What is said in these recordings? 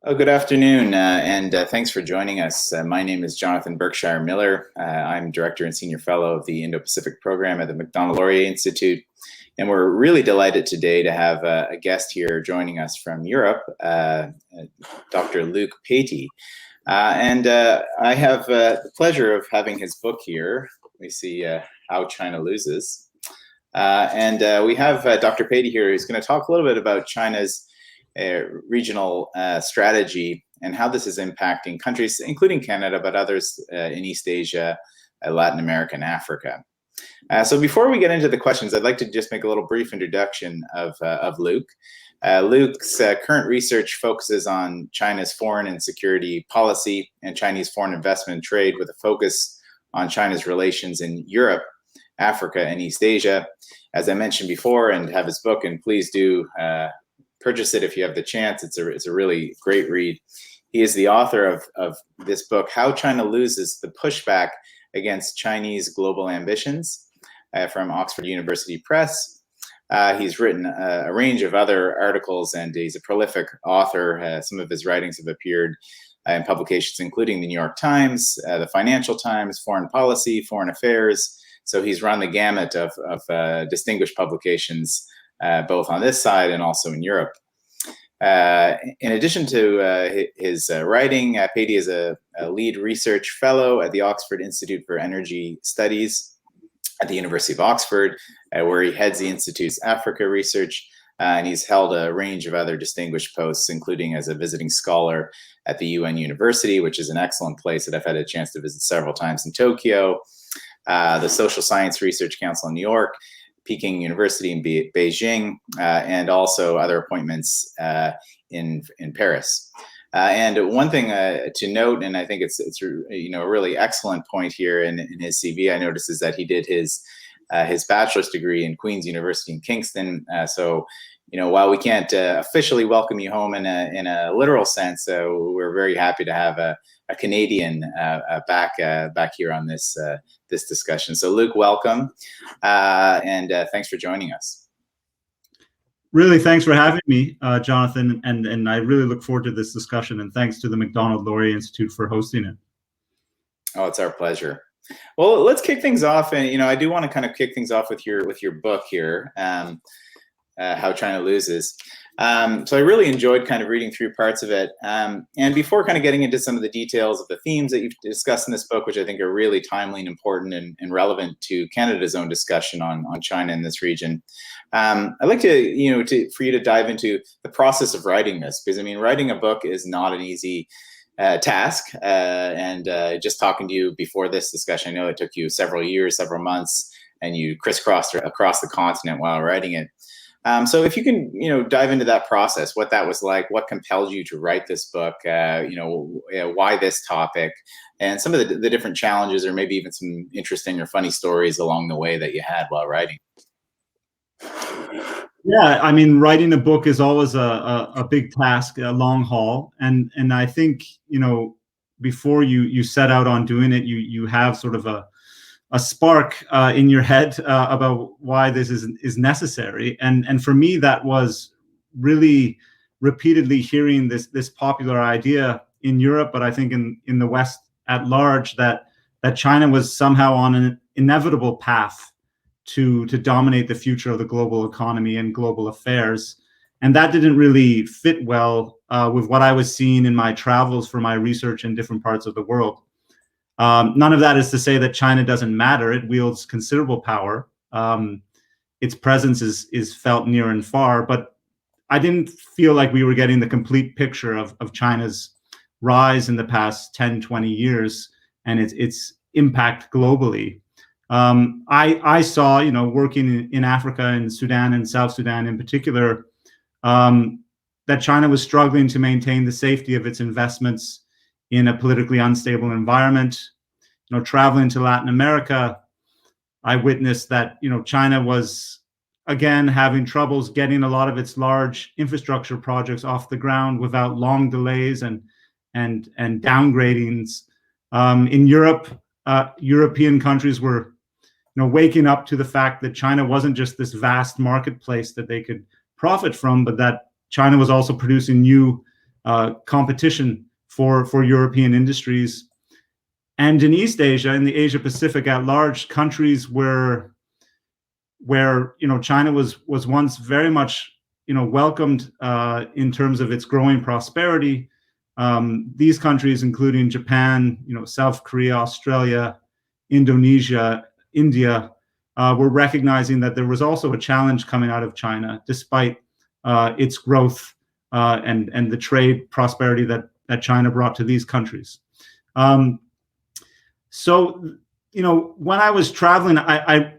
Good afternoon, and thanks for joining us. My name is Jonathan Berkshire Miller. I'm Director and Senior Fellow of the Indo-Pacific Program at the Macdonald-Laurier Institute, and we're really delighted today to have a guest here joining us from Europe, Dr. Luke Patey. I have the pleasure of having his book here. We see How China Loses. We have Dr. Patey here who's going to talk a little bit about China's regional strategy and how this is impacting countries, including Canada, but others in East Asia, Latin America, and Africa. So before we get into the questions, I'd like to just make a little brief introduction of Luke. Luke's current research focuses on China's foreign and security policy and Chinese foreign investment and trade, with a focus on China's relations in Europe, Africa, and East Asia. As I mentioned before, and have his book, and please do purchase it if you have the chance. It's a really great read. He is the author of this book, How China Loses: The Pushback Against Chinese Global Ambitions, from Oxford University Press. He's written a range of other articles, and he's a prolific author. Some of his writings have appeared in publications including the New York Times, the Financial Times, Foreign Policy, Foreign Affairs. So he's run the gamut of distinguished publications, both on this side and also in Europe. In addition to his writing, Patey is a lead research fellow at the Oxford Institute for Energy Studies at the University of Oxford, where he heads the Institute's Africa research, and he's held a range of other distinguished posts, including as a visiting scholar at the UN University, which is an excellent place that I've had a chance to visit several times, in Tokyo, the Social Science Research Council in New York, Peking University in Beijing, and also other appointments in Paris. And one thing to note, and I think it's a really excellent point here in his CV, I noticed, is that he did his bachelor's degree in Queen's University in Kingston. So, while we can't officially welcome you home in a literal sense, we're very happy to have a Canadian back here on this discussion. So, Luke, welcome, and thanks for joining us. Really, thanks for having me, Jonathan, and I really look forward to this discussion, and thanks to the Macdonald-Laurier Institute for hosting it. Oh, it's our pleasure. Well, let's kick things off, and I do want to kind of kick things off with your book here, How China Loses. So I really enjoyed kind of reading through parts of it. And before kind of getting into some of the details of the themes that you've discussed in this book, which I think are really timely and important and relevant to Canada's own discussion on China in this region, I'd like to, for you to dive into the process of writing this, because writing a book is not an easy task. And just talking to you before this discussion, I know it took you several years, several months, and you crisscrossed across the continent while writing it. So if you can, dive into that process, what that was like, what compelled you to write this book, why this topic, and some of the different challenges, or maybe even some interesting or funny stories along the way that you had while writing. Yeah, writing a book is always a big task, a long haul, and I think before you set out on doing it, you have sort of a spark in your head about why this is necessary, and for me that was really repeatedly hearing this popular idea in Europe, but I think in the West at large, that China was somehow on an inevitable path to dominate the future of the global economy and global affairs, and that didn't really fit well with what I was seeing in my travels for my research in different parts of the world. None of that is to say that China doesn't matter. It wields considerable power. Its presence is felt near and far, but I didn't feel like we were getting the complete picture of China's rise in the past 10, 20 years and its impact globally. I saw, working in Africa and Sudan and South Sudan in particular, that China was struggling to maintain the safety of its investments in a politically unstable environment. Traveling to Latin America, I witnessed that, China was again having troubles getting a lot of its large infrastructure projects off the ground without long delays and downgradings. In Europe, European countries were, waking up to the fact that China wasn't just this vast marketplace that they could profit from, but that China was also producing new competition for European industries. And in East Asia, in the Asia Pacific at large, countries where China was once very much welcomed in terms of its growing prosperity. These countries, including Japan, South Korea, Australia, Indonesia, India, were recognizing that there was also a challenge coming out of China, despite its growth and the trade prosperity that China brought to these countries. So, when I was traveling,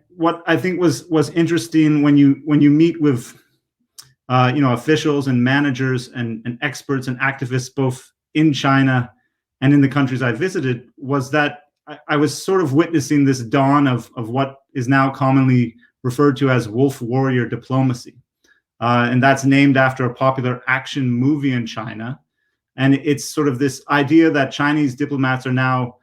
what I think was interesting when you meet with officials and managers and experts and activists both in China and in the countries I visited was that I was sort of witnessing this dawn of what is now commonly referred to as wolf warrior diplomacy. And that's named after a popular action movie in China. And it's sort of this idea that Chinese diplomats are now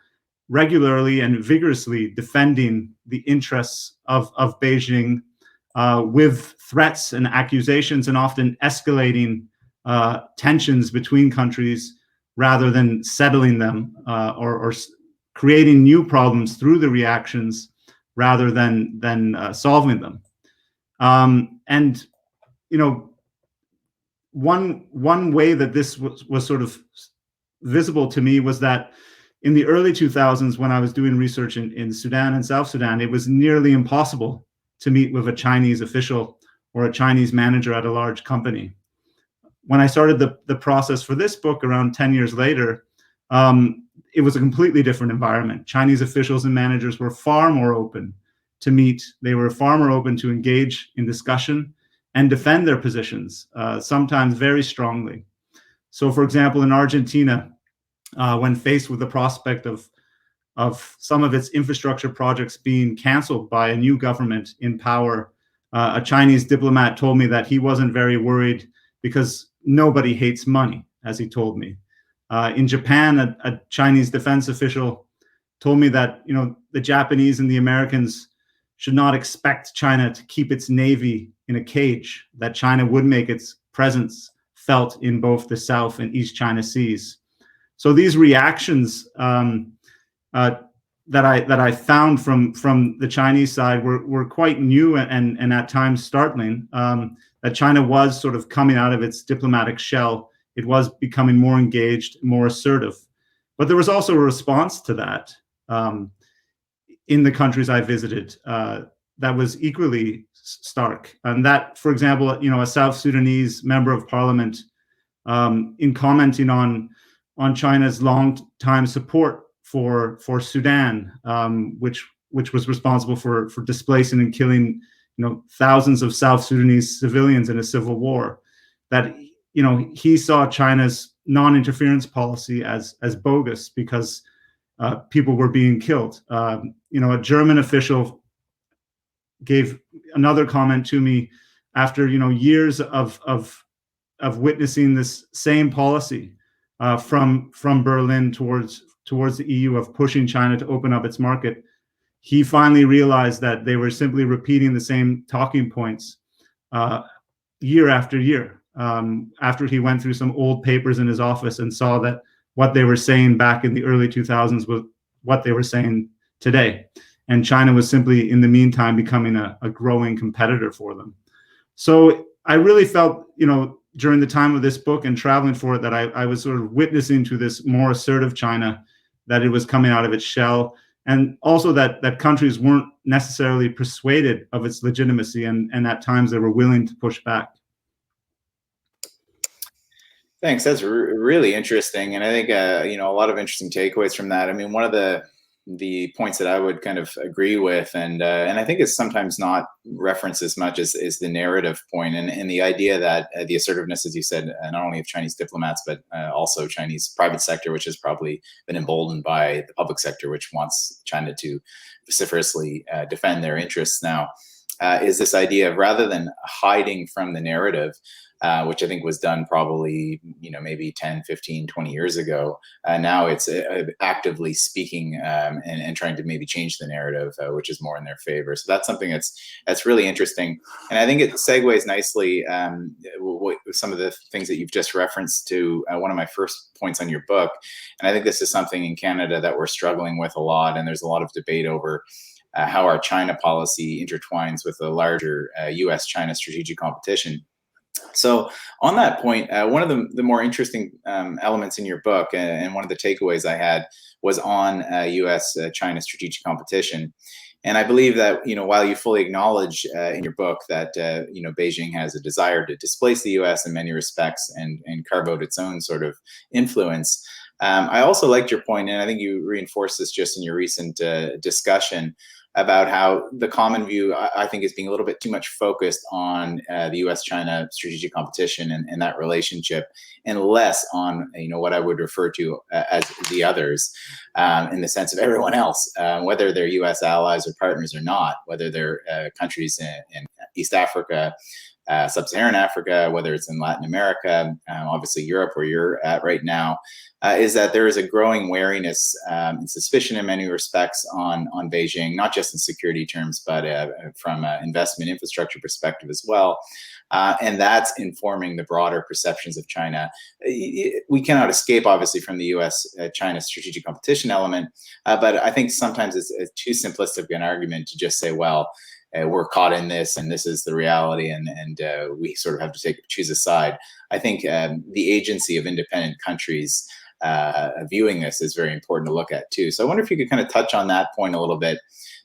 regularly and vigorously defending the interests of Beijing with threats and accusations, and often escalating tensions between countries rather than settling them or creating new problems through the reactions rather than solving them. And one way that this was sort of visible to me was that in the early 2000s, when I was doing research in Sudan and South Sudan, it was nearly impossible to meet with a Chinese official or a Chinese manager at a large company. When I started the process for this book around 10 years later, it was a completely different environment. Chinese officials and managers were far more open to meet. They were far more open to engage in discussion and defend their positions, sometimes very strongly. So, for example, in Argentina, when faced with the prospect of some of its infrastructure projects being canceled by a new government in power, a Chinese diplomat told me that he wasn't very worried because nobody hates money, as he told me. In Japan, a Chinese defense official told me that the Japanese and the Americans should not expect China to keep its navy in a cage, that China would make its presence felt in both the South and East China Seas. So these reactions that I found from the Chinese side were quite new and at times startling. That China was sort of coming out of its diplomatic shell. It was becoming more engaged, more assertive. But there was also a response to that in the countries I visited that was equally stark. And that, for example, a South Sudanese member of parliament, in commenting on China's long-time support for Sudan, which was responsible for displacing and killing thousands of South Sudanese civilians in a civil war, that he saw China's non-interference policy as bogus because people were being killed. A German official gave another comment to me after years of witnessing this same policy from Berlin towards the EU of pushing China to open up its market. He finally realized that they were simply repeating the same talking points year after year. After he went through some old papers in his office and saw that what they were saying back in the early 2000s was what they were saying today. And China was simply, in the meantime, becoming a growing competitor for them. So I really felt, during the time of this book and traveling for it, that I was sort of witnessing to this more assertive China, that it was coming out of its shell, and also that countries weren't necessarily persuaded of its legitimacy, and at times they were willing to push back. Thanks. That's really interesting, and I think a lot of interesting takeaways from that. I mean, one of the points that I would kind of agree with, and I think it's sometimes not referenced as much as the narrative point, and the idea that the assertiveness, as you said, not only of Chinese diplomats, but also Chinese private sector, which has probably been emboldened by the public sector, which wants China to vociferously defend their interests now, is this idea of, rather than hiding from the narrative, which I think was done probably, maybe 10, 15, 20 years ago. Now it's actively speaking and trying to maybe change the narrative, which is more in their favor. So that's something that's really interesting. And I think it segues nicely some of the things that you've just referenced to one of my first points on your book. And I think this is something in Canada that we're struggling with a lot. And there's a lot of debate over how our China policy intertwines with the larger US-China strategic competition. So on that point, one of the more interesting elements in your book, and one of the takeaways I had, was on U.S.-China strategic competition. And I believe that, while you fully acknowledge in your book that, Beijing has a desire to displace the U.S. in many respects and carve out its own sort of influence, I also liked your point, and I think you reinforced this just in your recent discussion, about how the common view, I think, is being a little bit too much focused on the U.S.-China strategic competition and that relationship, and less on what I would refer to as the others, in the sense of everyone else, whether they're U.S. allies or partners or not, whether they're countries in East Africa, Sub-Saharan Africa, whether it's in Latin America, obviously Europe, where you're at right now, is that there is a growing wariness and suspicion in many respects on Beijing, not just in security terms, but from an investment infrastructure perspective as well. And that's informing the broader perceptions of China. We cannot escape, obviously, from the U.S.-China strategic competition element, but I think sometimes it's too simplistic an argument to just say, well, we're caught in this, and this is the reality, and we sort of have to choose a side. I think the agency of independent countries viewing this is very important to look at too. So I wonder if you could kind of touch on that point a little bit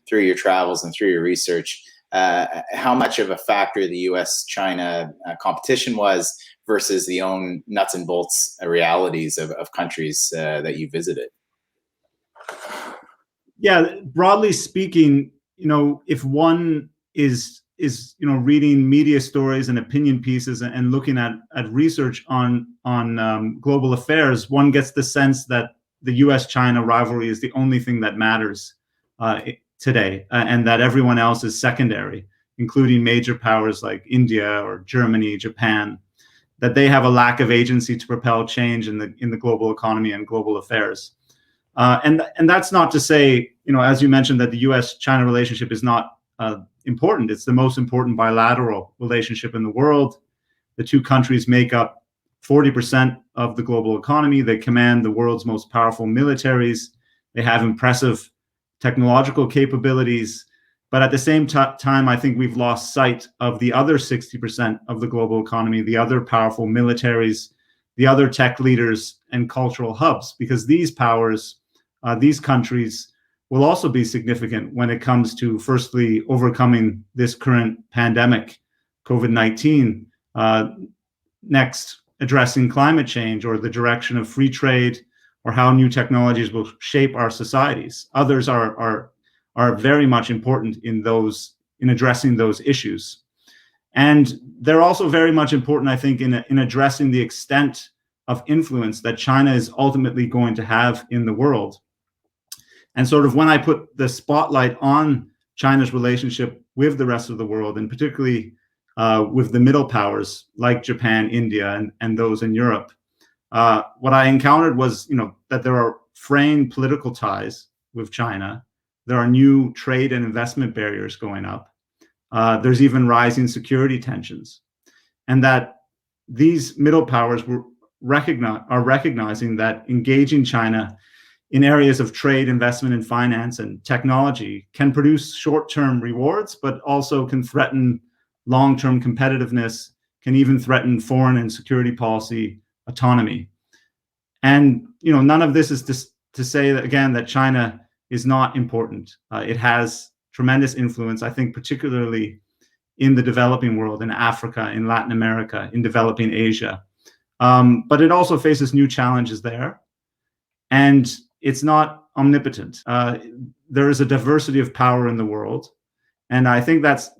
through your travels and through your research, how much of a factor the U.S.-China competition was versus the own nuts and bolts realities of countries that you visited. Yeah, broadly speaking, if one is reading media stories and opinion pieces and looking at research on global affairs, one gets the sense that the U.S.-China rivalry is the only thing that matters today, and that everyone else is secondary, including major powers like India or Germany, Japan, that they have a lack of agency to propel change in the global economy and global affairs. And that's not to say, as you mentioned, that the U.S.-China relationship is not important. It's the most important bilateral relationship in the world. The two countries make up 40% of the global economy. They command the world's most powerful militaries. They have impressive technological capabilities. But at the same time, I think we've lost sight of the other 60% of the global economy, the other powerful militaries, the other tech leaders and cultural hubs, because these powers, these countries, will also be significant when it comes to, firstly, overcoming this current pandemic, COVID-19, next, addressing climate change or the direction of free trade, or how new technologies will shape our societies. Others are very much important in addressing those issues. And they're also very much important, I think, in addressing the extent of influence that China is ultimately going to have in the world. And sort of when I put the spotlight on China's relationship with the rest of the world, and particularly with the middle powers like Japan, India, and those in Europe, what I encountered was, that there are fraying political ties with China. There are new trade and investment barriers going up. There's even rising security tensions, and that these middle powers are recognizing that engaging China in areas of trade, investment, and finance and technology can produce short-term rewards, but also can threaten long-term competitiveness, can even threaten foreign and security policy autonomy. And none of this is to say that, again, that China is not important. It has tremendous influence, I think, particularly in the developing world, in Africa, in Latin America, in developing Asia. But it also faces new challenges there. And it's not omnipotent. There is a diversity of power in the world. And I think that's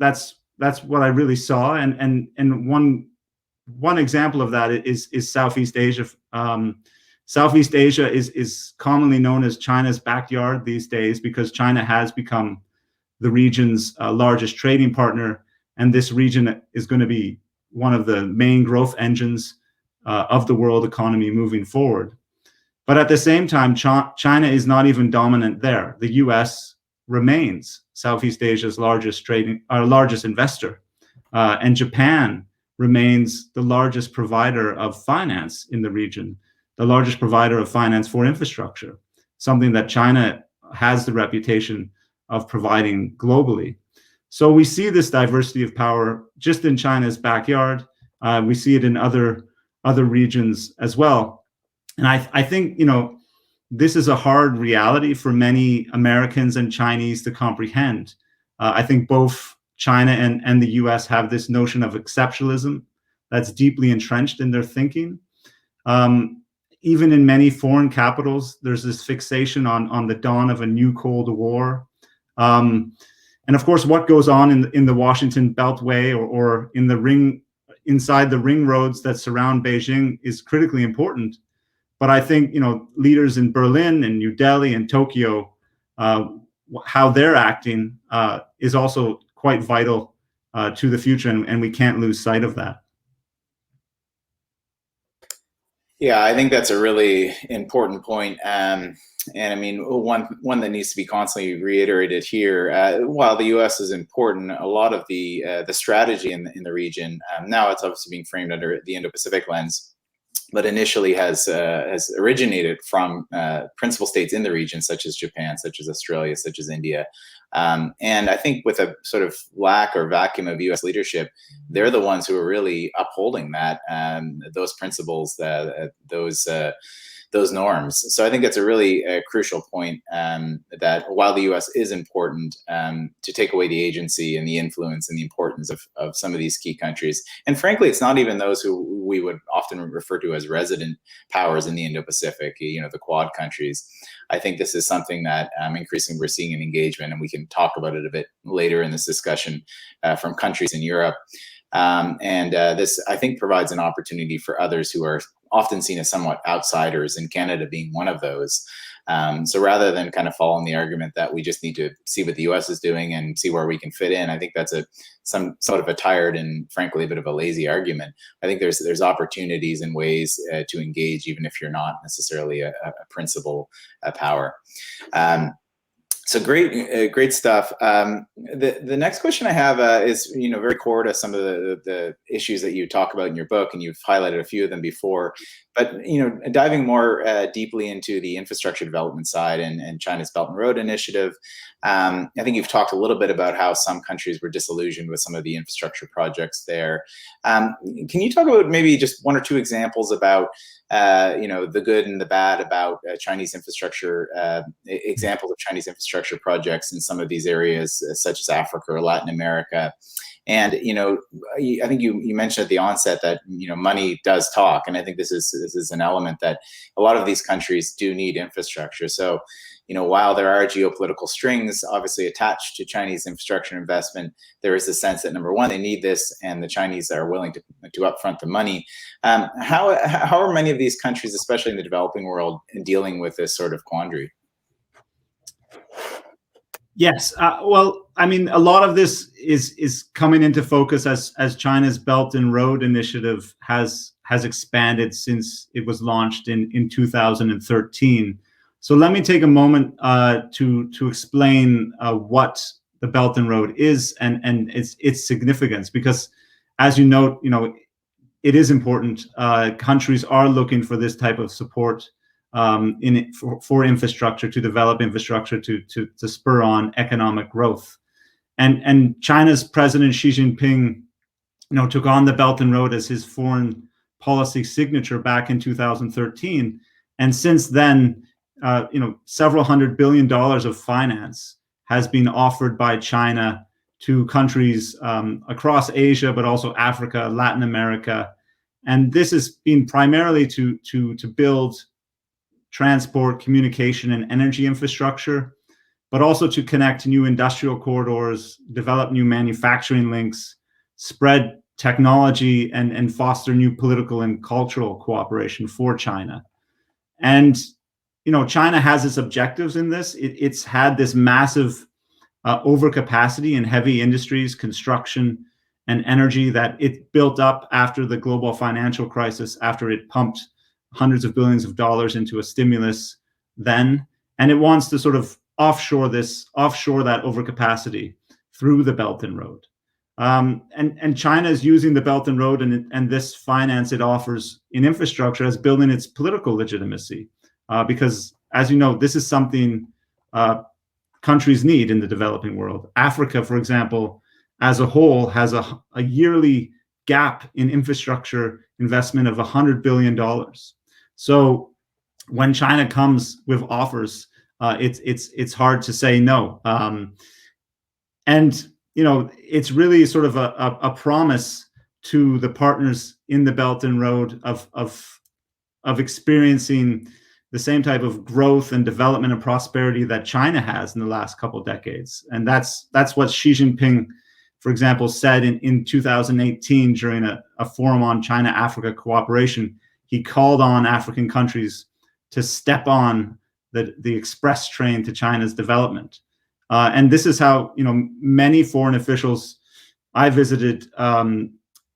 what I really saw. And one example of that is Southeast Asia. Southeast Asia is commonly known as China's backyard these days, because China has become the region's largest trading partner, and this region is going to be one of the main growth engines of the world economy moving forward. But at the same time, China is not even dominant there. The U.S. remains Southeast Asia's largest investor, and Japan remains the largest provider of finance in the region, the largest provider of finance for infrastructure, something that China has the reputation of providing globally. So we see this diversity of power just in China's backyard. We see it in other regions as well. And I think, this is a hard reality for many Americans and Chinese to comprehend. I think both China and the US have this notion of exceptionalism that's deeply entrenched in their thinking. Even in many foreign capitals, there's this fixation on the dawn of a new Cold War. And of course, what goes on in the Washington Beltway or in the inside the ring roads that surround Beijing is critically important. But I think, leaders in Berlin and New Delhi and Tokyo, how they're acting is also quite vital to the future, and we can't lose sight of that. Yeah, I think that's a really important point. And I mean, one that needs to be constantly reiterated here. While the U.S. is important, a lot of the strategy in the region now it's obviously being framed under the Indo-Pacific lens, but initially has originated from principal states in the region, such as Japan, such as Australia, such as India. And I think with a sort of lack or vacuum of U.S. leadership, they're the ones who are really upholding that, those principles, those norms. So I think it's a really crucial point that while the U.S. is important, to take away the agency and the influence and the importance of some of these key countries. And frankly, it's not even those who we would often refer to as resident powers in the Indo-Pacific, the Quad countries. I think this is something that increasingly we're seeing an engagement, and we can talk about it a bit later in this discussion from countries in Europe. This, I think, provides an opportunity for others who are often seen as somewhat outsiders, and Canada being one of those. So rather than kind of fall in the argument that we just need to see what the U.S. is doing and see where we can fit in, I think that's some sort of a tired and frankly a bit of a lazy argument. I think there's opportunities and ways to engage, even if you're not necessarily a principal power. So great stuff. The next question I have is, very core to some of the issues that you talk about in your book, and you've highlighted a few of them before. But diving more deeply into the infrastructure development side and China's Belt and Road Initiative, I think you've talked a little bit about how some countries were disillusioned with some of the infrastructure projects there. Can you talk about maybe just one or two examples about the good and the bad about Chinese infrastructure, examples of Chinese infrastructure projects in some of these areas, such as Africa or Latin America? And I think you mentioned at the onset that money does talk, and I think this is an element that a lot of these countries do need infrastructure. So while there are geopolitical strings obviously attached to Chinese infrastructure investment, there is a sense that, number one, they need this, and the Chinese are willing to upfront the money. How are many of these countries, especially in the developing world, dealing with this sort of quandary? Yes. Well, I mean, a lot of this is coming into focus as China's Belt and Road Initiative has expanded since it was launched in 2013. So let me take a moment to explain what the Belt and Road is and its significance, because as you note, it is important. Countries are looking for this type of support for infrastructure, to develop infrastructure to spur on economic growth. And China's President Xi Jinping, took on the Belt and Road as his foreign policy signature back in 2013. And since then, several $100 billion of finance has been offered by China to countries across Asia, but also Africa, Latin America. And this has been primarily to build transport, communication, and energy infrastructure, but also to connect new industrial corridors, develop new manufacturing links, spread technology, and foster new political and cultural cooperation for China. And China has its objectives in this. It's had this massive overcapacity in heavy industries, construction, and energy that it built up after the global financial crisis, after it pumped hundreds of billions of dollars into a stimulus then. And it wants to sort of offshore that overcapacity through the Belt and Road. And China is using the Belt and Road and this finance it offers in infrastructure as building its political legitimacy. Because, as you know, this is something countries need in the developing world. Africa, for example, as a whole, has a yearly gap in infrastructure investment of $100 billion. So when China comes with offers, it's hard to say no. And it's really sort of a promise to the partners in the Belt and Road of experiencing the same type of growth and development and prosperity that China has in the last couple of decades. And that's what Xi Jinping, for example, said in 2018 during a forum on China-Africa cooperation. He called on African countries to step on the express train to China's development. And this is how many foreign officials I visited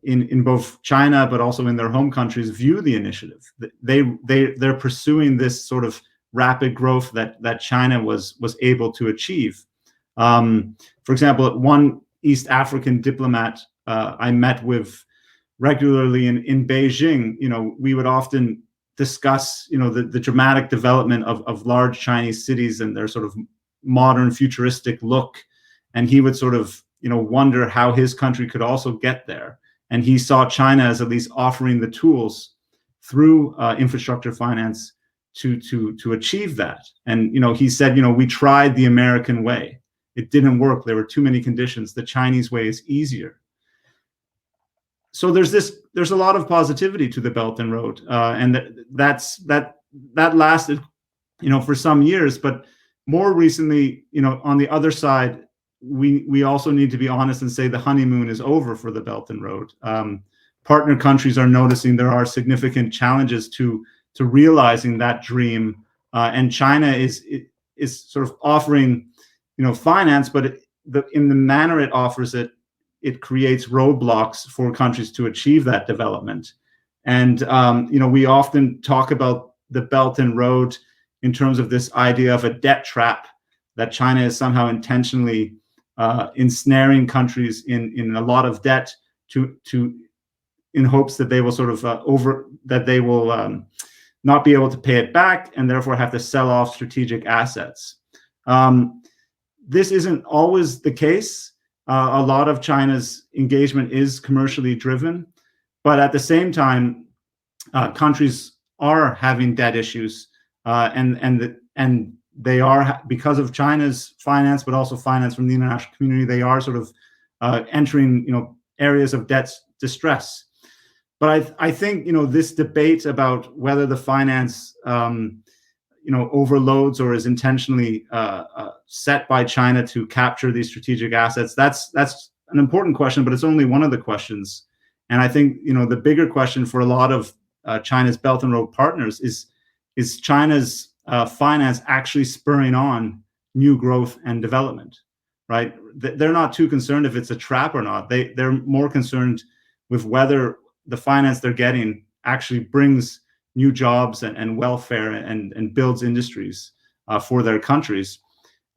in both China but also in their home countries view the initiative. They're pursuing this sort of rapid growth that China was able to achieve. For example, one East African diplomat I met with regularly in Beijing, we would often discuss the dramatic development of large Chinese cities and their sort of modern futuristic look, and he would sort of wonder how his country could also get there. And he saw China as at least offering the tools through infrastructure finance to achieve that. And he said, we tried the American way, it didn't work, there were too many conditions, the Chinese way is easier. So there's a lot of positivity to the Belt and Road, and that lasted for some years. But more recently, on the other side, we also need to be honest and say the honeymoon is over for the Belt and Road. Partner countries are noticing there are significant challenges to realizing that dream, and China is sort of offering finance, but in the manner it offers it, it creates roadblocks for countries to achieve that development. And we often talk about the Belt and Road in terms of this idea of a debt trap, that China is somehow intentionally ensnaring countries in a lot of debt in hopes that they will sort of not be able to pay it back and therefore have to sell off strategic assets. This isn't always the case. A lot of China's engagement is commercially driven, but at the same time, countries are having debt issues, and they are, because of China's finance, but also finance from the international community, they are sort of entering areas of debt distress. But I think this debate about whether the finance overloads or is intentionally set by China to capture these strategic assets, that's an important question, but it's only one of the questions. And I think the bigger question for a lot of China's Belt and Road partners is China's finance actually spurring on new growth and development, right? They're not too concerned if it's a trap or not. They're more concerned with whether the finance they're getting actually brings new jobs and welfare and builds industries for their countries.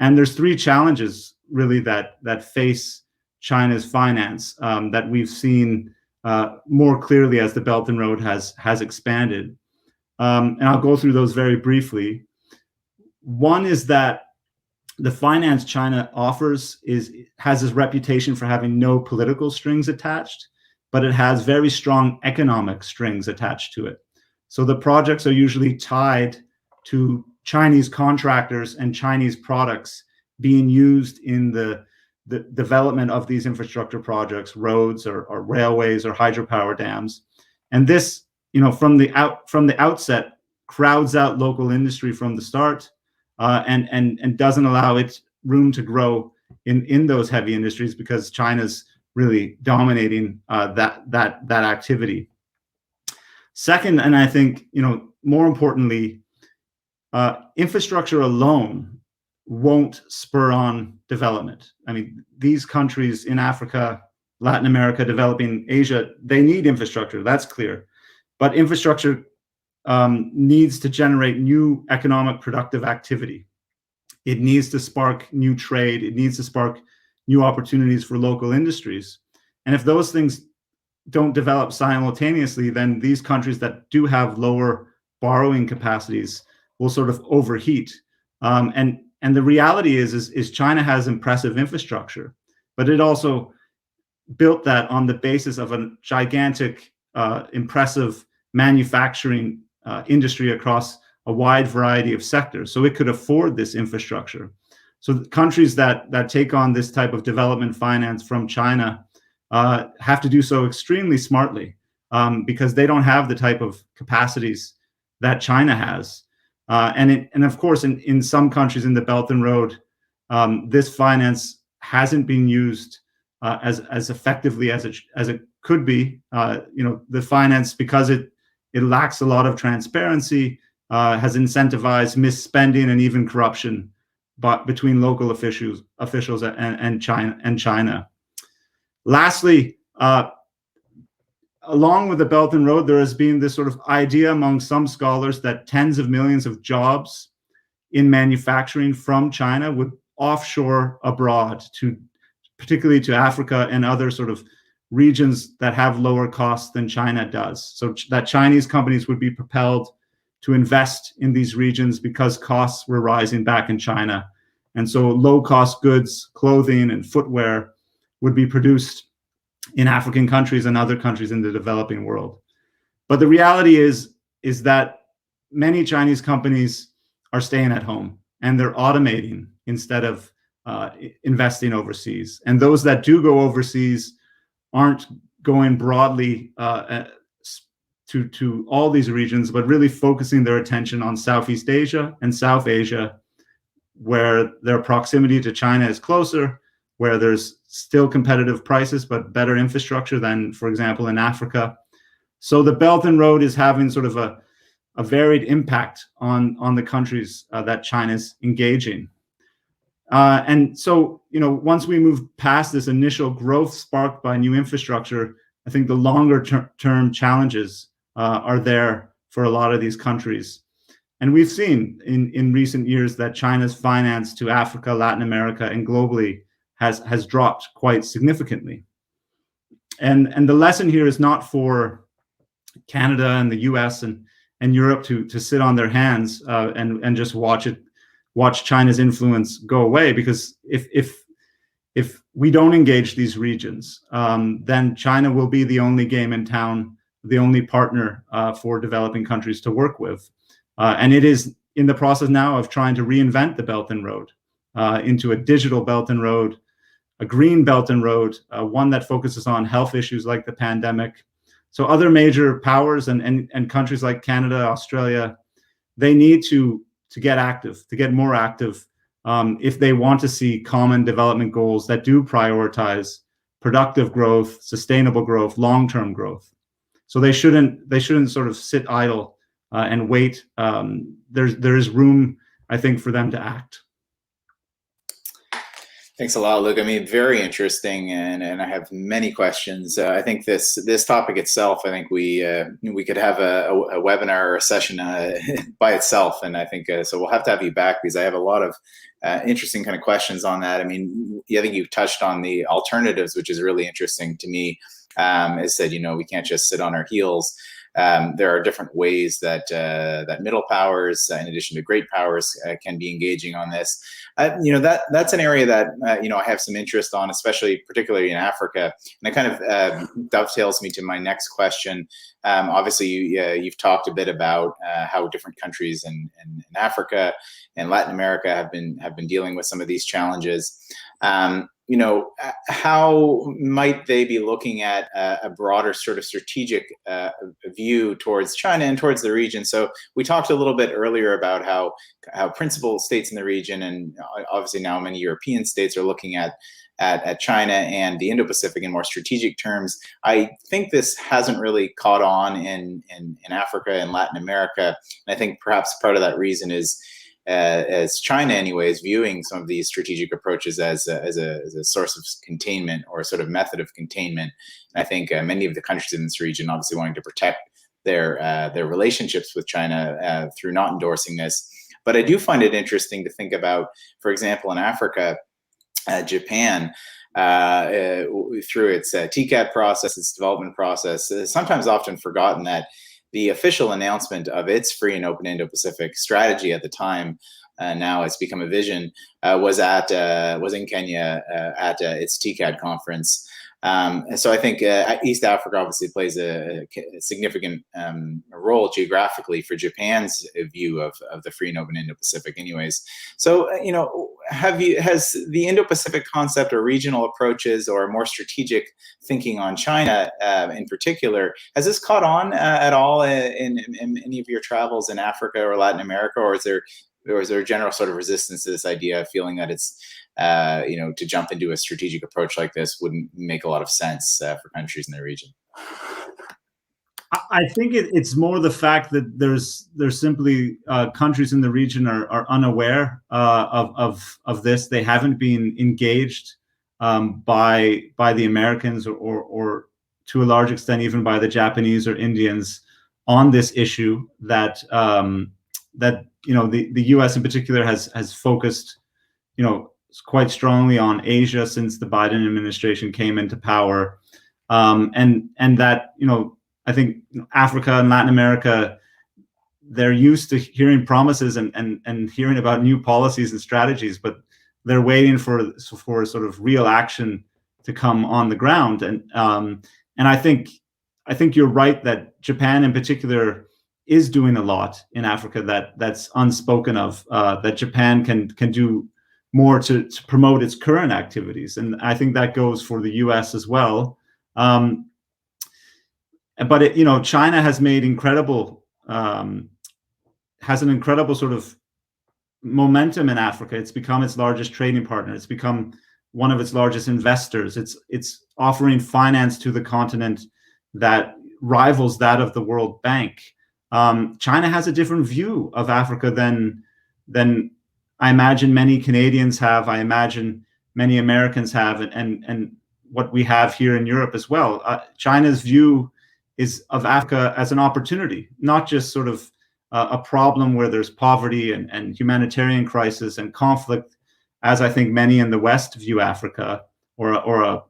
And there's three challenges really that face China's finance that we've seen more clearly as the Belt and Road has expanded. And I'll go through those very briefly. One is that the finance China offers has this reputation for having no political strings attached, but it has very strong economic strings attached to it. So the projects are usually tied to Chinese contractors and Chinese products being used in the development of these infrastructure projects, roads or railways or hydropower dams. And this, from the outset, crowds out local industry from the start, and doesn't allow it room to grow in those heavy industries, because China's really dominating that activity. Second, and I think more importantly, infrastructure alone won't spur on development. I mean, these countries in Africa Latin America, developing Asia, they need infrastructure. That's clear. But infrastructure needs to generate new economic productive activity. It needs to spark new trade. It needs to spark new opportunities for local industries. And if those things don't develop simultaneously, then these countries that do have lower borrowing capacities will sort of overheat. And the reality is China has impressive infrastructure, but it also built that on the basis of a gigantic, impressive manufacturing industry across a wide variety of sectors. So it could afford this infrastructure. So the countries that take on this type of development finance from China have to do so extremely smartly, because they don't have the type of capacities that China has. And of course, in some countries in the Belt and Road, this finance hasn't been used as effectively as it could be. The finance, because it lacks a lot of transparency, has incentivized misspending and even corruption, but between local officials and China. Lastly, along with the Belt and Road, there has been this sort of idea among some scholars that tens of millions of jobs in manufacturing from China would offshore abroad, particularly to Africa and other sort of regions that have lower costs than China does. So that Chinese companies would be propelled to invest in these regions because costs were rising back in China. And so low-cost goods, clothing, and footwear would be produced in African countries and other countries in the developing world. But the reality is that many Chinese companies are staying at home and they're automating instead of investing overseas. And those that do go overseas aren't going broadly to all these regions, but really focusing their attention on Southeast Asia and South Asia, where their proximity to China is closer, where there's still competitive prices, but better infrastructure than, for example, in Africa. So the Belt and Road is having sort of a varied impact on the countries that China's engaging. And so, once we move past this initial growth sparked by new infrastructure, I think the longer term challenges are there for a lot of these countries. And we've seen in recent years that China's finance to Africa, Latin America, and globally has dropped quite significantly. And the lesson here is not for Canada and the US and Europe to sit on their hands and just watch China's influence go away, because if we don't engage these regions, then China will be the only game in town, the only partner for developing countries to work with. And it is in the process now of trying to reinvent the Belt and Road into a digital Belt and Road, a green Belt and Road, one that focuses on health issues like the pandemic. So other major powers and countries like Canada, Australia, they need to get active, to get more active, if they want to see common development goals that do prioritize productive growth, sustainable growth, long-term growth. So they shouldn't sort of sit idle and wait. There is room, I think, for them to act. Thanks a lot, Luke. I mean, very interesting, and I have many questions. I think this topic itself, I think we could have a webinar or a session by itself, and I think so. We'll have to have you back because I have a lot of interesting kind of questions on that. I mean, I think you've touched on the alternatives, which is really interesting to me. As said, we can't just sit on our heels. There are different ways that middle powers, in addition to great powers, can be engaging on this. That's an area that I have some interest on, particularly in Africa, and it kind of dovetails me to my next question. Obviously, you've talked a bit about how different countries in Africa and Latin America have been dealing with some of these challenges. How might they be looking at a broader sort of strategic view towards China and towards the region? So we talked a little bit earlier about how principal states in the region, and obviously now many European states, are looking at China and the Indo-Pacific in more strategic terms. I think this hasn't really caught on in Africa and Latin America. And I think perhaps part of that reason is as China, anyways, viewing some of these strategic approaches as a source of containment or a sort of method of containment. And I think many of the countries in this region obviously wanting to protect their relationships with China through not endorsing this. But I do find it interesting to think about, for example, in Africa, Japan, through its TCAD process, its development process, sometimes often forgotten that the official announcement of its free and open Indo-Pacific strategy at the time, now it's become a vision, was in Kenya at its TCAD conference. And so I think East Africa obviously plays a significant role geographically for Japan's view of the free and open Indo-Pacific anyways. So, has the Indo-Pacific concept or regional approaches or more strategic thinking on China in particular, has this caught on at all in any of your travels in Africa or Latin America, or is there a general sort of resistance to this idea, feeling that it's to jump into a strategic approach like this wouldn't make a lot of sense for countries in the region? I think it's more the fact that there's simply countries in the region are unaware of this. They haven't been engaged by the Americans or to a large extent even by the Japanese or Indians on this issue that the U.S. in particular has focused quite strongly on Asia since the Biden administration came into power, and that I think Africa and Latin America, they're used to hearing promises and hearing about new policies and strategies, but they're waiting for sort of real action to come on the ground. And I think you're right that Japan in particular is doing a lot in Africa that's unspoken of, that Japan can do more to promote its current activities. And I think that goes for the US as well. But China has made has an incredible sort of momentum in Africa. It's become its largest trading partner. It's become one of its largest investors. It's offering finance to the continent that rivals that of the World Bank. China has a different view of Africa than I imagine many Canadians have. I imagine many Americans have, and what we have here in Europe as well. China's view is of Africa as an opportunity, not just sort of a problem where there's poverty and humanitarian crisis and conflict, as I think many in the West view Africa, or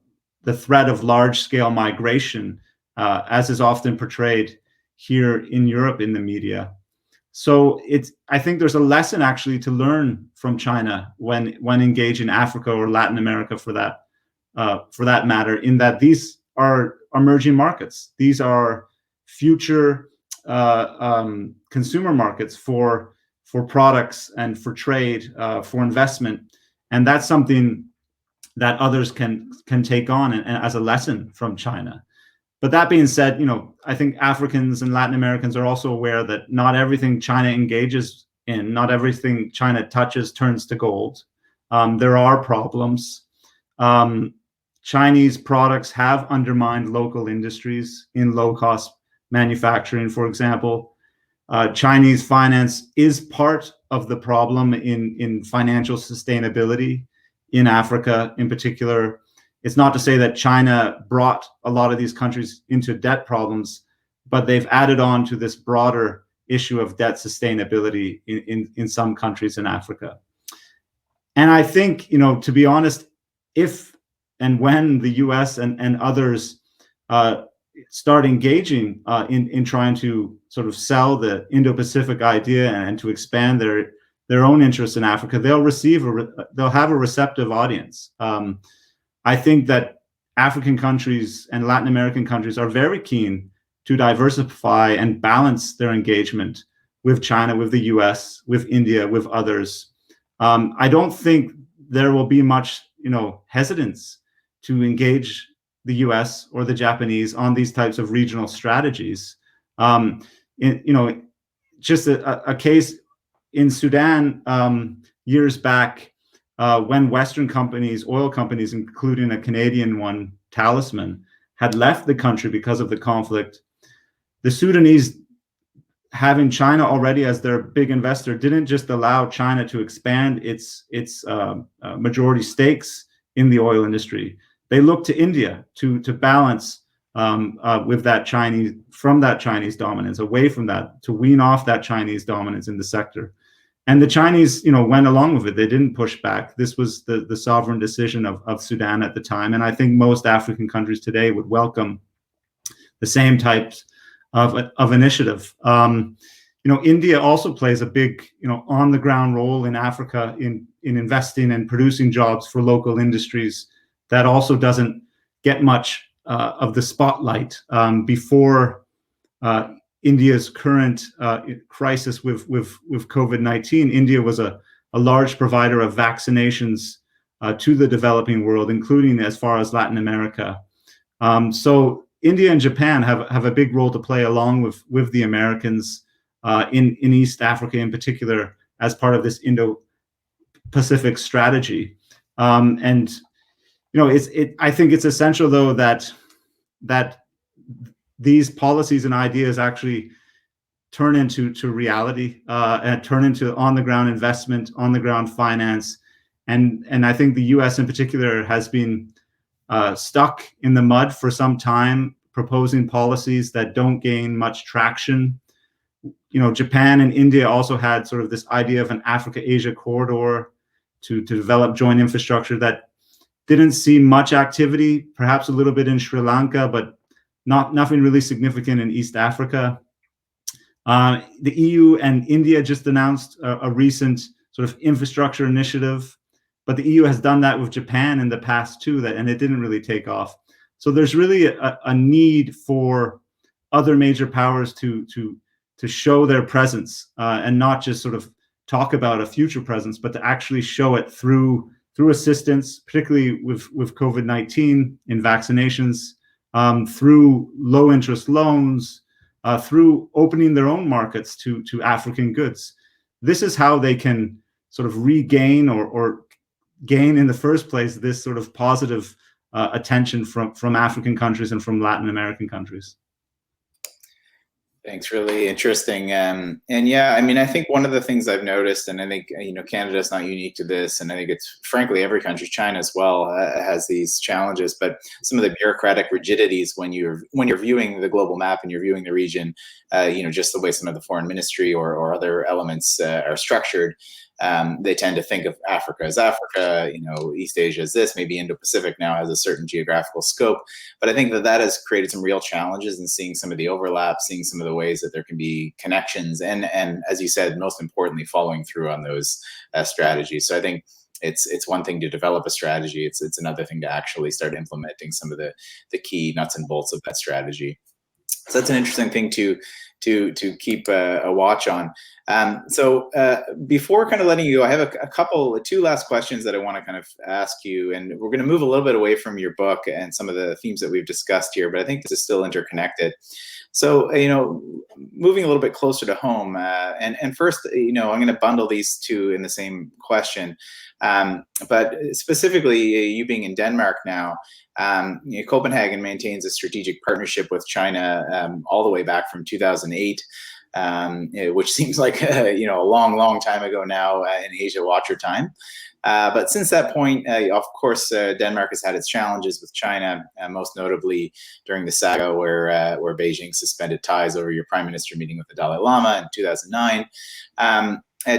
the threat of large-scale migration, as is often portrayed here in Europe in the media. So I think there's a lesson actually to learn from China when engaging Africa or Latin America for that matter, in that these are emerging markets. These are future consumer markets for products and for trade, for investment, and that's something that others can take on and as a lesson from China. But that being said, I think Africans and Latin Americans are also aware that not everything China engages in, not everything China touches turns to gold. There are problems. Chinese products have undermined local industries in low-cost manufacturing, for example. Chinese finance is part of the problem in financial sustainability in Africa in particular. It's not to say that China brought a lot of these countries into debt problems, but they've added on to this broader issue of debt sustainability in some countries in Africa. And I think, to be honest, if and when the US and others start engaging in trying to sort of sell the Indo-Pacific idea and to expand their own interests in Africa, they'll have a receptive audience. I think that African countries and Latin American countries are very keen to diversify and balance their engagement with China, with the US, with India, with others. I don't think there will be much, hesitance to engage the US or the Japanese on these types of regional strategies. Just a case in Sudan years back, when Western companies, oil companies, including a Canadian one, Talisman, had left the country because of the conflict, the Sudanese having China already as their big investor didn't just allow China to expand its majority stakes in the oil industry. They looked to India to balance with that Chinese dominance, away from that, to wean off that Chinese dominance in the sector. And the Chinese, went along with it. They didn't push back. This was the sovereign decision of Sudan at the time. And I think most African countries today would welcome the same types of initiative. India also plays a big, on the ground role in Africa in investing and producing jobs for local industries that also doesn't get much of the spotlight. Before India's current crisis with COVID-19, India was a large provider of vaccinations to the developing world, including as far as Latin America. So India and Japan have a big role to play along with the Americans in East Africa in particular as part of this Indo-Pacific strategy. I think it's essential though that these policies and ideas actually turn into reality and turn into on the ground investment, on the ground finance, and I think the U.S. in particular has been stuck in the mud for some time, proposing policies that don't gain much traction. Japan and India also had sort of this idea of an Africa-Asia corridor to develop joint infrastructure that didn't see much activity, perhaps a little bit in Sri Lanka, but nothing really significant in East Africa. The EU and India just announced a recent sort of infrastructure initiative, but the EU has done that with Japan in the past too, and it didn't really take off. So there's really a need for other major powers to show their presence and not just sort of talk about a future presence, but to actually show it through assistance, particularly with COVID-19 in vaccinations, through low interest loans, through opening their own markets to African goods. This is how they can sort of regain or gain in the first place this sort of positive attention from African countries and from Latin American countries. Thanks. Really interesting. And yeah, I mean, I think one of the things I've noticed, and I think, Canada's not unique to this, and I think it's frankly every country, China as well, has these challenges, but some of the bureaucratic rigidities when you're viewing the global map and you're viewing the region, just the way some of the foreign ministry or other elements are structured. They tend to think of Africa as Africa, East Asia as this, maybe Indo-Pacific now has a certain geographical scope. But I think that has created some real challenges in seeing some of the overlap, seeing some of the ways that there can be connections, and as you said, most importantly, following through on those strategies. So I think it's one thing to develop a strategy. It's another thing to actually start implementing some of the key nuts and bolts of that strategy. So that's an interesting thing to keep a watch on. So before kind of letting you go, I have two last questions that I want to kind of ask you, and we're going to move a little bit away from your book and some of the themes that we've discussed here, but I think this is still interconnected. So, moving a little bit closer to home, and first, I'm going to bundle these two in the same question, but specifically, you being in Denmark now, Copenhagen maintains a strategic partnership with China all the way back from 2008, which seems like a long time ago now in Asia Watcher time. But since that point, of course, Denmark has had its challenges with China, most notably during the saga where Beijing suspended ties over your prime minister meeting with the Dalai Lama in 2009.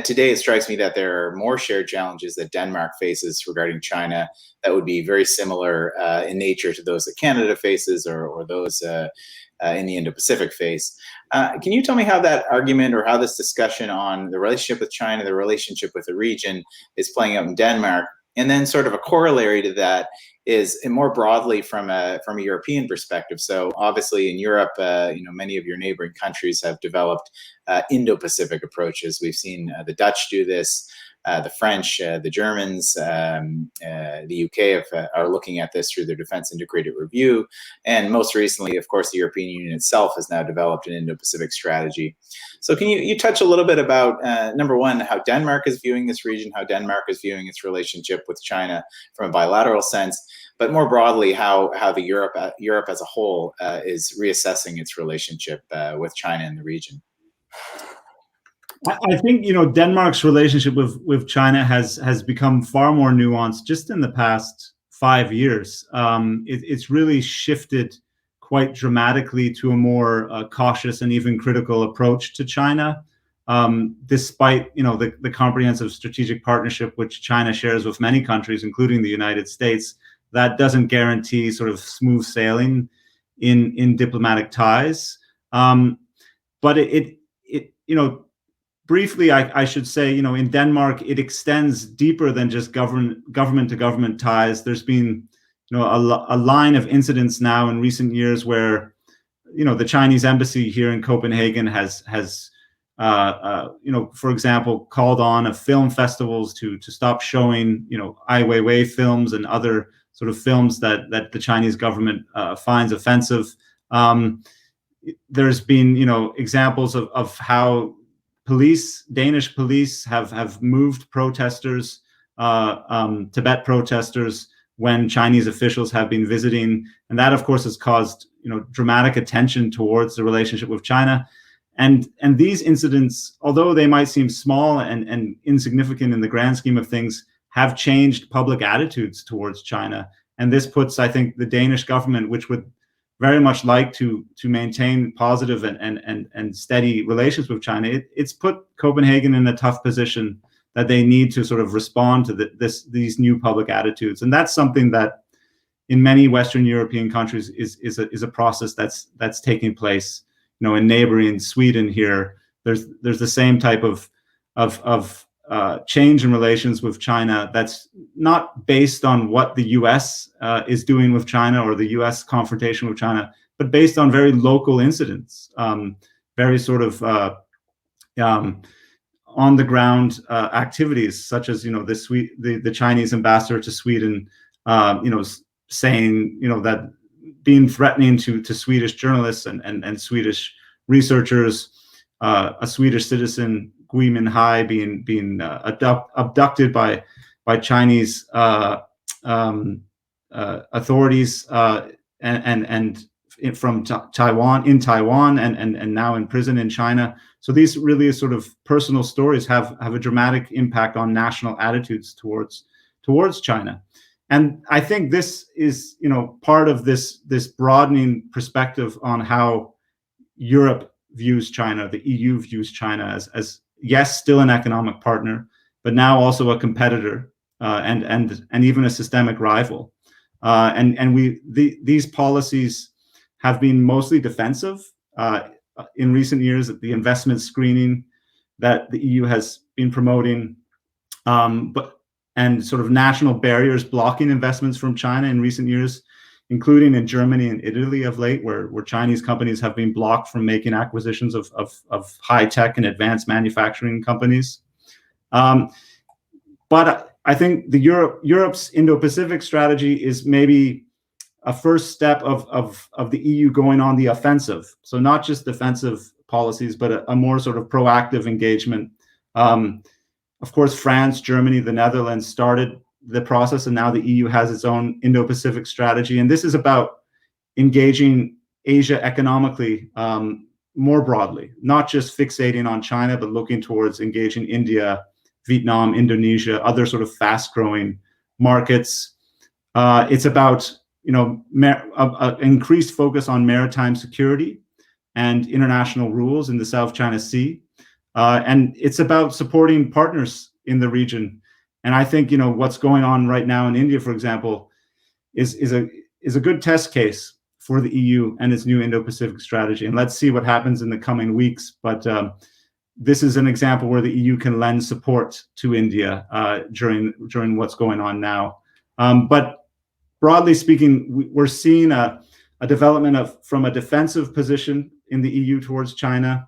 Today, it strikes me that there are more shared challenges that Denmark faces regarding China that would be very similar in nature to those that Canada faces or those in the Indo-Pacific face. Can you tell me how that argument or how this discussion on the relationship with China, the relationship with the region is playing out in Denmark? And then sort of a corollary to that is more broadly from a European perspective. So obviously in Europe, many of your neighboring countries have developed Indo-Pacific approaches. We've seen the Dutch do this. The French, the Germans, the UK are looking at this through their Defense Integrated Review. And most recently, of course, the European Union itself has now developed an Indo-Pacific strategy. So can you touch a little bit about, number one, how Denmark is viewing this region, how Denmark is viewing its relationship with China from a bilateral sense, but more broadly, how the Europe as a whole is reassessing its relationship with China in the region? I think, Denmark's relationship with China has become far more nuanced just in the past 5 years. It's really shifted quite dramatically to a more cautious and even critical approach to China, despite the comprehensive strategic partnership which China shares with many countries, including the United States. That doesn't guarantee sort of smooth sailing in diplomatic ties, but it briefly, I should say, in Denmark, it extends deeper than just government to government ties. There's been, a line of incidents now in recent years where, the Chinese embassy here in Copenhagen has for example, called on film festivals to stop showing, Ai Weiwei films and other sort of films that the Chinese government finds offensive. There's been, examples of how Danish police have moved protesters, Tibet protesters, when Chinese officials have been visiting, and that, of course, has caused dramatic attention towards the relationship with China. And these incidents, although they might seem small and insignificant in the grand scheme of things, have changed public attitudes towards China. And this puts, I think, the Danish government, which would very much like to maintain positive and steady relations with China, it's put Copenhagen in a tough position that they need to sort of respond to these new public attitudes. And that's something that in many Western European countries is a process that's taking place. In neighboring Sweden here, there's the same type of change in relations with China that's not based on what the U.S. Is doing with China or the U.S. confrontation with China, but based on very local incidents, very sort of on the ground activities, such as the Chinese ambassador to Sweden, saying that being threatening to Swedish journalists and Swedish researchers, a Swedish citizen, Gui Minhai, being abducted by Chinese authorities and from Taiwan and now in prison in China. So these really sort of personal stories have a dramatic impact on national attitudes towards China. And I think this is, part of this broadening perspective on how Europe views China, the EU views China as yes, still an economic partner, but now also a competitor and even a systemic rival. These policies have been mostly defensive in recent years. The investment screening that the EU has been promoting, and sort of national barriers blocking investments from China in recent years, including in Germany and Italy of late, where Chinese companies have been blocked from making acquisitions of high-tech and advanced manufacturing companies. But I think Europe's Indo-Pacific strategy is maybe a first step of the EU going on the offensive. So not just defensive policies, but a more sort of proactive engagement. Of course, France, Germany, the Netherlands started the process, and now the EU has its own Indo-Pacific strategy. And this is about engaging Asia economically more broadly, not just fixating on China, but looking towards engaging India, Vietnam, Indonesia, other sort of fast-growing markets. It's about increased focus on maritime security and international rules in the South China Sea. And it's about supporting partners in the region. And I think, what's going on right now in India, for example, is a good test case for the EU and its new Indo-Pacific strategy. And let's see what happens in the coming weeks. But this is an example where the EU can lend support to India during what's going on now. But broadly speaking, we're seeing a development from a defensive position in the EU towards China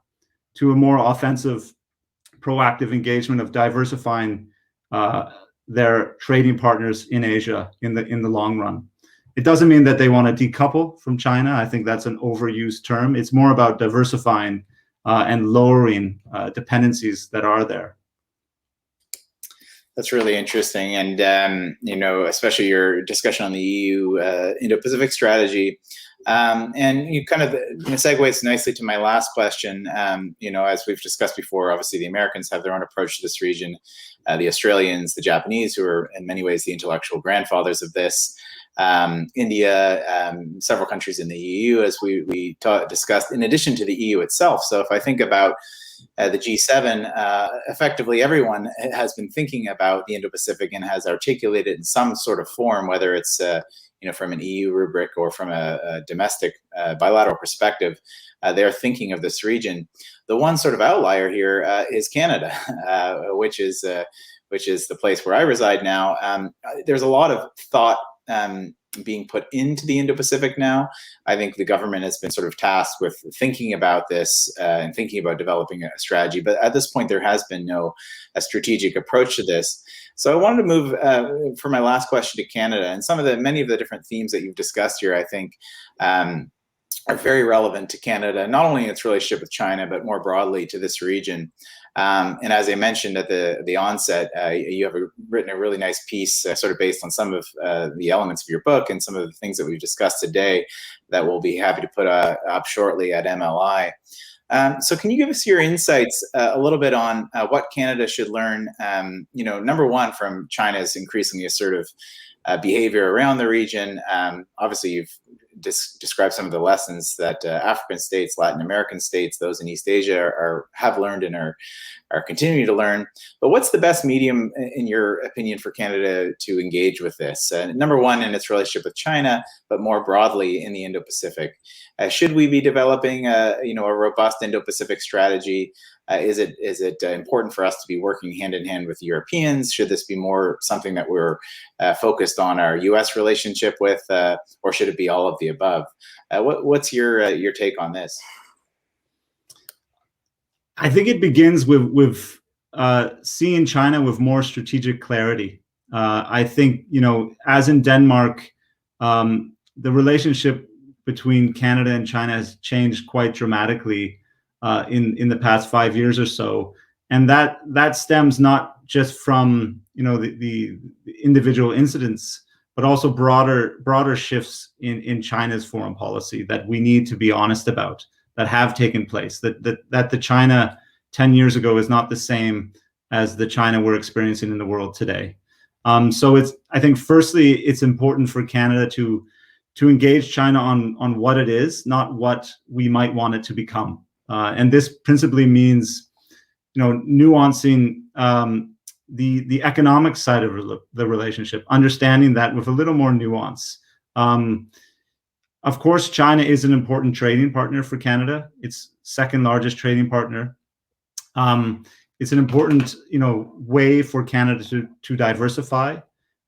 to a more offensive, proactive engagement of diversifying their trading partners in Asia in the long run. It doesn't mean that they want to decouple from China. I think that's an overused term. It's more about diversifying and lowering dependencies that are there. That's really interesting. And, especially your discussion on the EU Indo-Pacific strategy. And you kind of segues nicely to my last question. As we've discussed before, obviously the Americans have their own approach to this region. The Australians, the Japanese, who are in many ways the intellectual grandfathers of this. India, several countries in the EU, as we discussed, in addition to the EU itself. So if I think about the G7, effectively everyone has been thinking about the Indo-Pacific and has articulated in some sort of form, whether it's from an EU rubric or from a domestic bilateral perspective. They're thinking of this region. The one sort of outlier here is Canada, which is the place where I reside now. There's a lot of thought being put into the Indo-Pacific now. I think the government has been sort of tasked with thinking about this and thinking about developing a strategy. But at this point, there has been no strategic approach to this. So I wanted to move for my last question to Canada, and many of the different themes that you've discussed here, I think, are very relevant to Canada, not only in its relationship with China, but more broadly to this region. And as I mentioned at the onset, you have written a really nice piece sort of based on some of the elements of your book and some of the things that we've discussed today that we'll be happy to put up shortly at MLI. So can you give us your insights a little bit on what Canada should learn, number one, from China's increasingly assertive behavior around the region? Obviously, you've described some of the lessons that African states, Latin American states, those in East Asia have learned and are continuing to learn. But what's the best medium, in your opinion, for Canada to engage with this? Number one, in its relationship with China, but more broadly in the Indo-Pacific. Should we be developing a robust Indo-Pacific strategy? Is it important for us to be working hand in hand with Europeans? Should this be more something that we're focused on our U.S. relationship with, or should it be all of the above? What's your take on this? I think it begins with seeing China with more strategic clarity. I think, as in Denmark, the relationship between Canada and China has changed quite dramatically in the past 5 years or so, and that stems not just from the individual incidents, but also broader shifts in China's foreign policy that we need to be honest about, that have taken place. That the China 10 years ago is not the same as the China we're experiencing in the world today. So I think firstly it's important for Canada to engage China on what it is, not what we might want it to become. And this principally means, nuancing the economic side of the relationship, understanding that with a little more nuance. Of course, China is an important trading partner for Canada. It's second largest trading partner. It's an important, way for Canada to diversify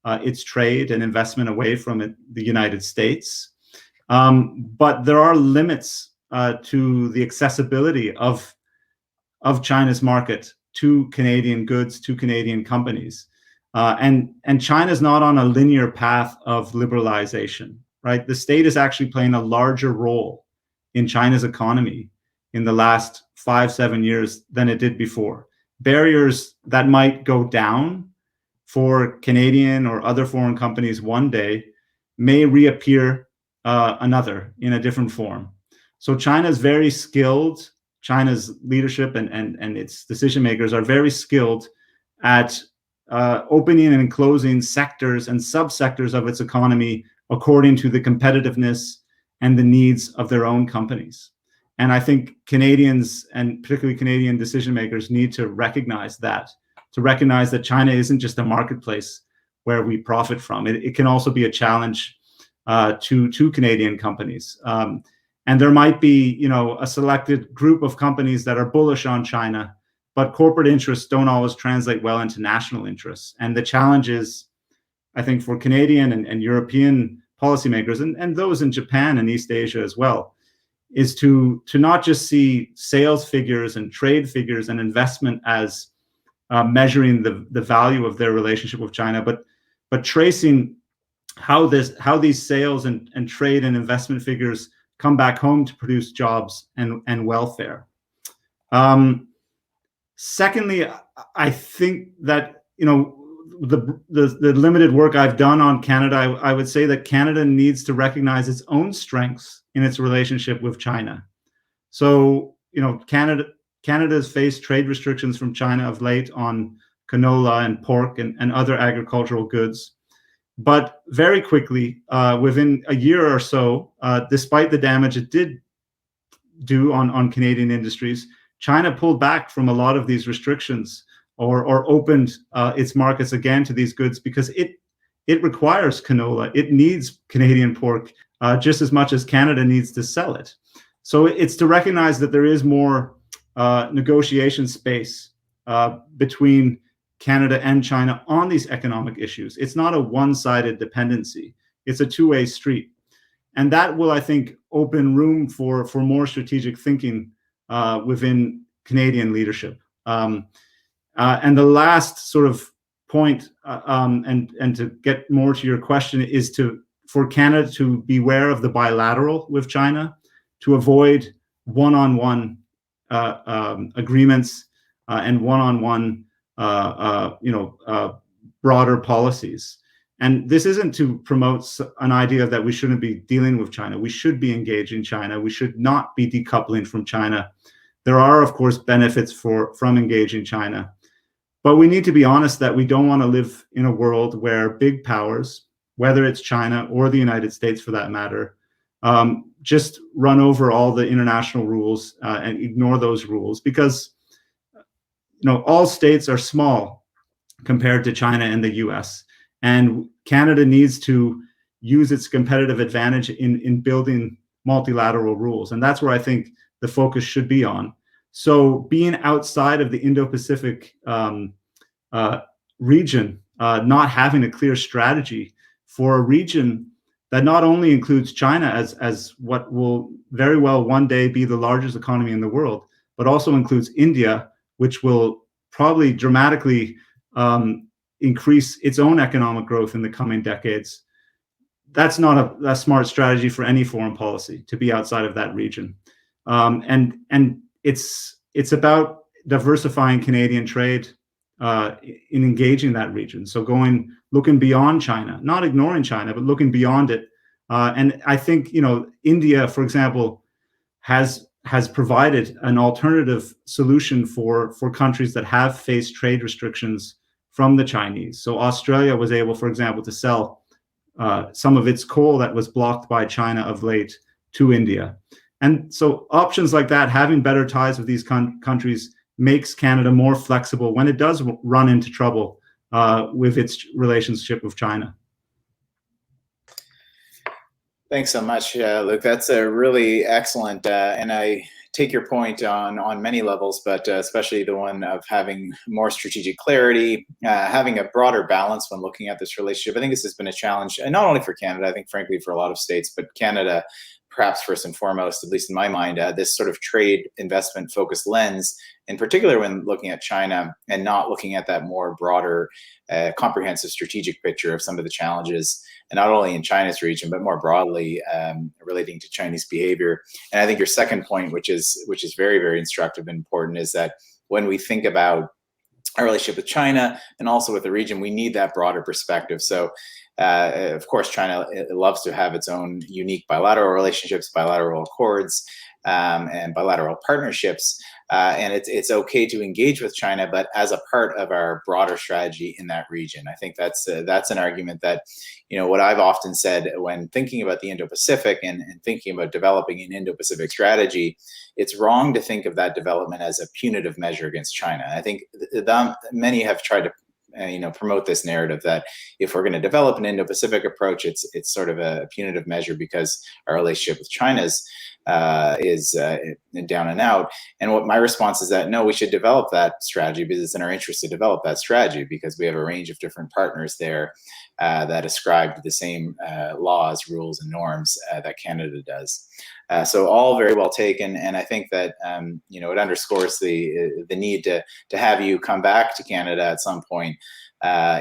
its trade and investment away from the United States. But there are limits to the accessibility of China's market to Canadian goods, to Canadian companies. And China's not on a linear path of liberalization, right? The state is actually playing a larger role in China's economy in the last 5-7 years than it did before. Barriers that might go down for Canadian or other foreign companies one day may reappear another in a different form. So China's very skilled. China's leadership and its decision makers are very skilled at opening and closing sectors and subsectors of its economy according to the competitiveness and the needs of their own companies. And I think Canadians, and particularly Canadian decision makers, need to recognize that China isn't just a marketplace where we profit from. It can also be a challenge to Canadian companies. And there might be, a selected group of companies that are bullish on China, but corporate interests don't always translate well into national interests. And the challenge is, I think, for Canadian and European policymakers, and those in Japan and East Asia as well, is to not just see sales figures and trade figures and investment as measuring the value of their relationship with China, but tracing how these sales and trade and investment figures come back home to produce jobs and welfare. Secondly, I think that the limited work I've done on Canada, I would say that Canada needs to recognize its own strengths in its relationship with China. So, Canada's faced trade restrictions from China of late on canola and pork and other agricultural goods. But very quickly, within a year or so, despite the damage it did do on Canadian industries, China pulled back from a lot of these restrictions or opened its markets again to these goods because it requires canola. It needs Canadian pork just as much as Canada needs to sell it. So it's to recognize that there is more negotiation space between Canada and China on these economic issues. It's not a one-sided dependency. It's a two-way street. And that will, I think, open room for more strategic thinking within Canadian leadership. And the last sort of point, and to get more to your question, is for Canada to beware of the bilateral with China, to avoid one-on-one agreements and one-on-one broader policies. And this isn't to promote an idea that we shouldn't be dealing with China. We should be engaging China. We should not be decoupling from China. There are, of course, benefits from engaging China. But we need to be honest that we don't want to live in a world where big powers, whether it's China or the United States for that matter, just run over all the international rules and ignore those rules, because all states are small compared to China and the US. And Canada needs to use its competitive advantage in building multilateral rules. And that's where I think the focus should be on. So being outside of the Indo-Pacific region, not having a clear strategy for a region that not only includes China as what will very well one day be the largest economy in the world, but also includes India, which will probably dramatically increase its own economic growth in the coming decades. That's not a smart strategy for any foreign policy, to be outside of that region. And it's about diversifying Canadian trade in engaging that region. So looking beyond China, not ignoring China, but looking beyond it. And I think, India, for example, has provided an alternative solution for countries that have faced trade restrictions from the Chinese. So Australia was able, for example, to sell some of its coal that was blocked by China of late to India. And so options like that, having better ties with these countries, makes Canada more flexible when it does run into trouble with its relationship with China. Thanks so much, Luke. That's a really excellent, and I take your point on many levels, but especially the one of having more strategic clarity, having a broader balance when looking at this relationship. I think this has been a challenge, and not only for Canada, I think frankly for a lot of states, but Canada perhaps first and foremost, at least in my mind, this sort of trade investment focused lens, in particular when looking at China and not looking at that more broader, comprehensive strategic picture of some of the challenges, and not only in China's region, but more broadly relating to Chinese behavior. And I think your second point, which is very, very instructive and important, is that when we think about our relationship with China and also with the region, we need that broader perspective. So of course, China loves to have its own unique bilateral relationships, bilateral accords, and bilateral partnerships. And it's okay to engage with China, but as a part of our broader strategy in that region. I think that's an argument that, what I've often said when thinking about the Indo-Pacific and thinking about developing an Indo-Pacific strategy, it's wrong to think of that development as a punitive measure against China. I think many have tried to promote this narrative that if we're going to develop an Indo-Pacific approach, it's sort of a punitive measure because our relationship with China is down and out. And what my response is that no, we should develop that strategy because it's in our interest to develop that strategy because we have a range of different partners there that ascribe to the same laws, rules, and norms that Canada does. So all very well taken, and I think that it underscores the need to have you come back to Canada at some point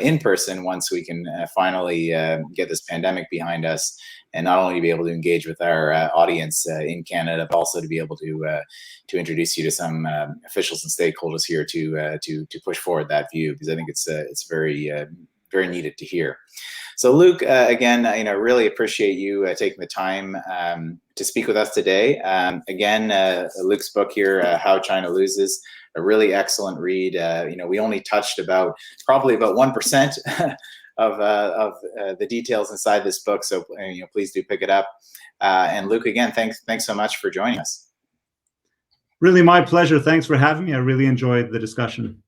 in person once we can finally get this pandemic behind us, and not only to be able to engage with our audience in Canada, but also to be able to introduce you to some officials and stakeholders here to push forward that view, because I think it's very very needed to hear. So Luke, again, really appreciate you taking the time to speak with us today. Again, Luke's book here, How China Loses, a really excellent read. We only touched probably about 1% of the details inside this book, so please do pick it up. And Luke, again, thanks so much for joining us. Really my pleasure. Thanks for having me. I really enjoyed the discussion.